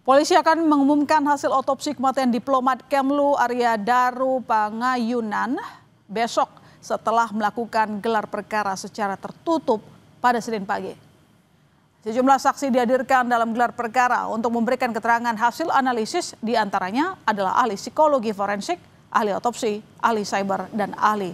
Polisi akan mengumumkan hasil otopsi kematian diplomat Kemlu Arya Daru Pangayunan besok setelah melakukan gelar perkara secara tertutup pada Senin pagi. Sejumlah saksi dihadirkan dalam gelar perkara untuk memberikan keterangan hasil analisis, diantaranya adalah ahli psikologi forensik, ahli otopsi, ahli cyber, dan ahli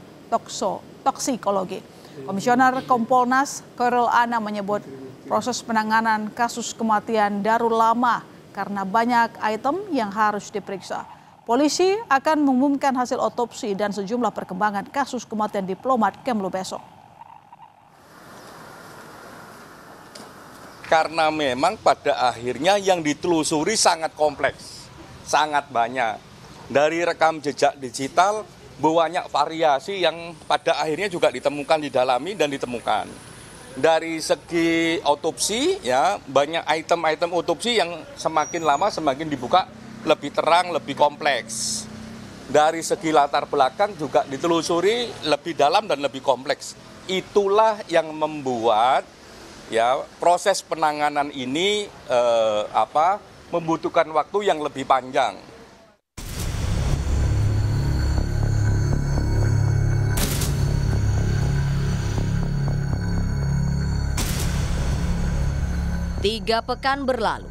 toksikologi. Komisioner Kompolnas Khairul Anam menyebut proses penanganan kasus kematian Daru lama karena banyak item yang harus diperiksa. Polisi akan mengumumkan hasil otopsi dan sejumlah perkembangan kasus kematian diplomat Kemlu besok. Karena memang pada akhirnya yang ditelusuri sangat kompleks, sangat banyak. Dari rekam jejak digital, banyak variasi yang pada akhirnya juga ditemukan, didalami dan ditemukan. Dari segi otopsi, ya banyak item-item otopsi yang semakin lama semakin dibuka lebih terang, lebih kompleks. Dari segi latar belakang juga ditelusuri lebih dalam dan lebih kompleks. Itulah yang membuat ya proses penanganan ini membutuhkan waktu yang lebih panjang. Tiga pekan berlalu,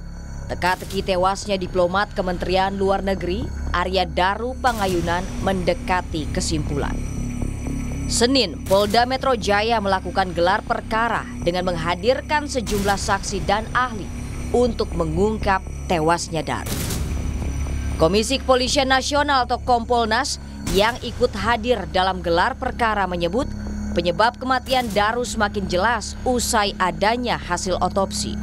teka-teki tewasnya diplomat Kementerian Luar Negeri Arya Daru Pangayunan mendekati kesimpulan. Senin, Polda Metro Jaya melakukan gelar perkara dengan menghadirkan sejumlah saksi dan ahli untuk mengungkap tewasnya Daru. Komisi Kepolisian Nasional atau Kompolnas yang ikut hadir dalam gelar perkara menyebut penyebab kematian Daru semakin jelas usai adanya hasil otopsi.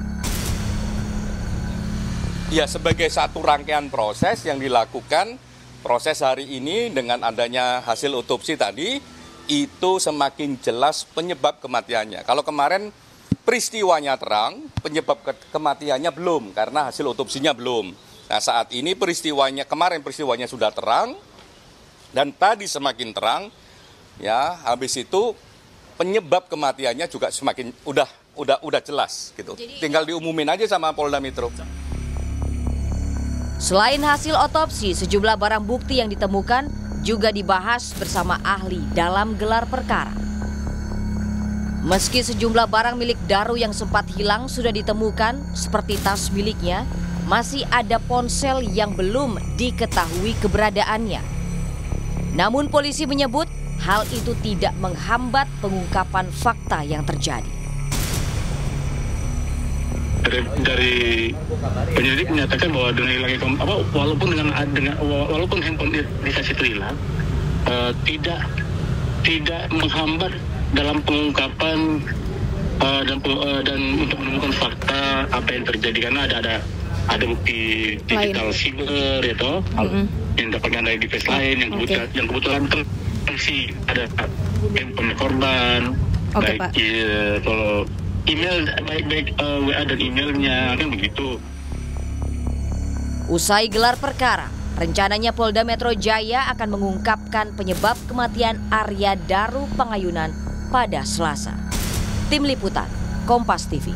Ya, sebagai satu rangkaian proses yang dilakukan, proses hari ini dengan adanya hasil otopsi tadi, itu semakin jelas penyebab kematiannya. Kalau kemarin peristiwanya terang, penyebab kematiannya belum, karena hasil otopsinya belum. Nah, saat ini kemarin peristiwanya sudah terang, dan tadi semakin terang, ya habis itu penyebab kematiannya juga semakin udah jelas gitu. Tinggal diumumin aja sama Polda Metro. Selain hasil otopsi, sejumlah barang bukti yang ditemukan juga dibahas bersama ahli dalam gelar perkara. Meski sejumlah barang milik Daru yang sempat hilang sudah ditemukan, seperti tas miliknya, masih ada ponsel yang belum diketahui keberadaannya. Namun polisi menyebut hal itu tidak menghambat pengungkapan fakta yang terjadi. Dari penyelidik menyatakan bahwa dengan hilangnya walaupun handphone Lisa itu hilang, tidak menghambat dalam pengungkapan dan untuk menemukan fakta apa yang terjadi, karena ada bukti digital siber itu yang dapatkan dari device lain yang kebetulan sih ada handphone korban, baik kalau email baik WA dan emailnya kan begitu. Usai gelar perkara, rencananya Polda Metro Jaya akan mengungkapkan penyebab kematian Arya Daru Pangayunan pada Selasa. Tim Liputan, Kompas TV.